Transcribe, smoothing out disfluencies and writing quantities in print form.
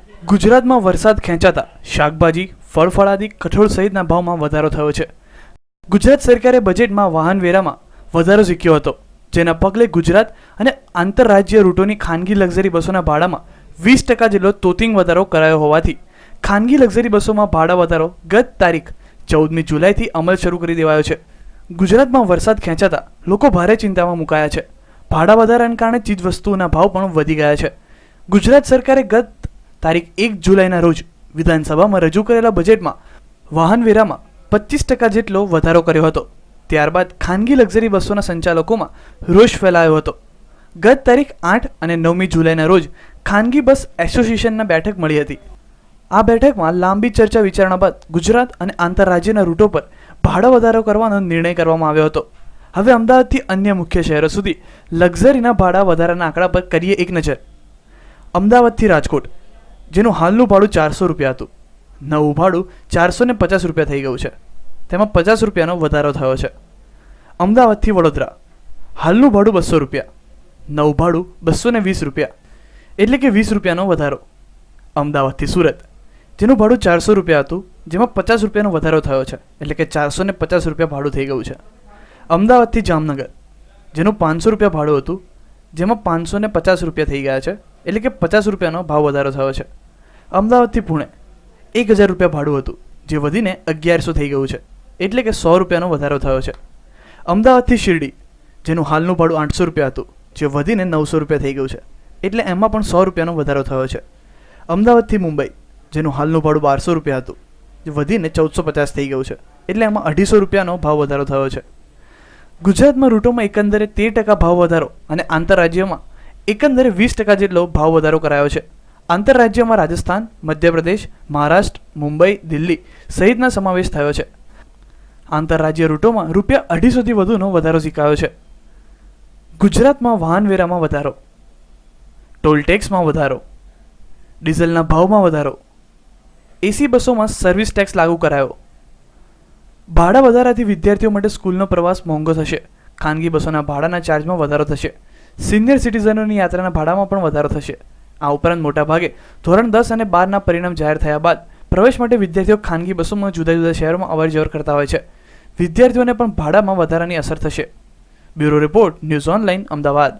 ગુજરાતમાં વરસાદ ખેંચાતા શાકભાજી, ફળફળાદી, કઠોળ સહિતના ભાવમાં વધારો થયો છે. ગુજરાત સરકારે બજેટમાં વાહન વેરામાં વધારો ઝીક્યો હતો, જેના પગલે ગુજરાત અને આંતરરાજ્ય રૂટોની ખાનગી લક્ઝરી બસોના ભાડામાં 20% જેટલો તોતિંગ વધારો કરાયો હોવાથી ખાનગી લક્ઝરી બસોમાં ભાડા વધારો ગત તારીખ 14મી જુલાઈથી અમલ શરૂ કરી દેવાયો છે. ગુજરાતમાં વરસાદ ખેંચાતા લોકો ભારે ચિંતામાં મુકાયા છે. ભાડા વધારાને કારણે ચીજવસ્તુઓના ભાવ પણ વધી ગયા છે. ગુજરાત સરકારે ગત તારીખ 1 જુલાઈના રોજ વિધાનસભામાં રજૂ કરેલા બજેટમાં વાહન વેરામાં 25% જેટલો વધારો કર્યો હતો. ત્યારબાદ ખાનગી લક્ઝરી બસોના સંચાલકોમાં રોષ ફેલાયો હતો. ગત તારીખ 8 અને 9મી જુલાઈના રોજ ખાનગી બસ એસોસિએશનના બેઠક મળી હતી. આ બેઠકમાં લાંબી ચર્ચા વિચારણા બાદ ગુજરાત અને આંતરરાજ્યના રૂટો પર ભાડા વધારો કરવાનો નિર્ણય કરવામાં આવ્યો હતો. હવે અમદાવાદથી અન્ય મુખ્ય શહેરો સુધી લક્ઝરીના ભાડા વધારાના આંકડા પર કરીએ એક નજર. અમદાવાદથી રાજકોટ, જેનું હાલનું ભાડું 400 રૂપિયા હતું, નવું ભાડું 450 રૂપિયા થઈ ગયું છે. તેમાં 50 રૂપિયાનો વધારો થયો છે. અમદાવાદથી વડોદરા, હાલનું ભાડું 200 રૂપિયા, નવું ભાડું 220 રૂપિયા, એટલે કે 20 રૂપિયાનો વધારો. અમદાવાદથી સુરત, જેનું ભાડું 400 રૂપિયા હતું, જેમાં 50 રૂપિયાનો વધારો થયો છે, એટલે કે 450 રૂપિયા ભાડું થઈ ગયું છે. અમદાવાદથી જામનગર, જેનું 500 રૂપિયા ભાડું હતું, જેમાં 550 રૂપિયા થઈ ગયા છે, એટલે કે 50 રૂપિયાનો ભાવ વધારો થયો છે. અમદાવાદથી પુણે, 1000 રૂપિયા ભાડું હતું, જે વધીને 1100 થઈ ગયું છે, એટલે કે 100 રૂપિયાનો વધારો થયો છે. અમદાવાદથી શિરડી, જેનું હાલનું ભાડું 800 રૂપિયા હતું, જે વધીને 900 રૂપિયા થઈ ગયું છે, એટલે એમાં પણ 100 રૂપિયાનો વધારો થયો છે. અમદાવાદથી મુંબઈ, જેનું હાલનું ભાડું 1200 રૂપિયા હતું, જે વધીને 1450 થઈ ગયું છે, એટલે એમાં 250 રૂપિયાનો ભાવ વધારો થયો છે. ગુજરાતમાં રૂટોમાં એકંદરે 13% ભાવ વધારો અને આંતરરાજ્યમાં એકંદરે 20% જેટલો ભાવ વધારો કરાયો છે. આંતરરાજ્યમાં રાજસ્થાન, મધ્યપ્રદેશ, મહારાષ્ટ્ર, મુંબઈ, દિલ્હી સહિતના સમાવેશ થયો છે. આંતરરાજ્ય રૂટોમાં ₹250થી વધુનો વધારો ઝીકાયો છે. ગુજરાતમાં વાહન વેરામાં વધારો, ટોલ ટેક્સમાં વધારો, ડીઝલના ભાવમાં વધારો, એસી બસોમાં સર્વિસ ટેક્સ લાગુ કરાયો. ભાડા વધારાથી વિદ્યાર્થીઓ માટે સ્કૂલનો પ્રવાસ મોંઘો થશે. ખાનગી બસોના ભાડાના ચાર્જમાં વધારો થશે. સિનિયર સિટીઝનોની યાત્રાના ભાડામાં પણ વધારો થશે. આ ઉપરાંત મોટાભાગે ધોરણ 10 અને 12ના પરિણામ જાહેર થયા બાદ પ્રવેશ માટે વિદ્યાર્થીઓ ખાનગી બસોમાં જુદા જુદા શહેરોમાં અવરજવર કરતા હોય છે. વિદ્યાર્થીઓને પણ ભાડામાં વધારાની અસર થશે. Bureau report, news online, Ahmedabad.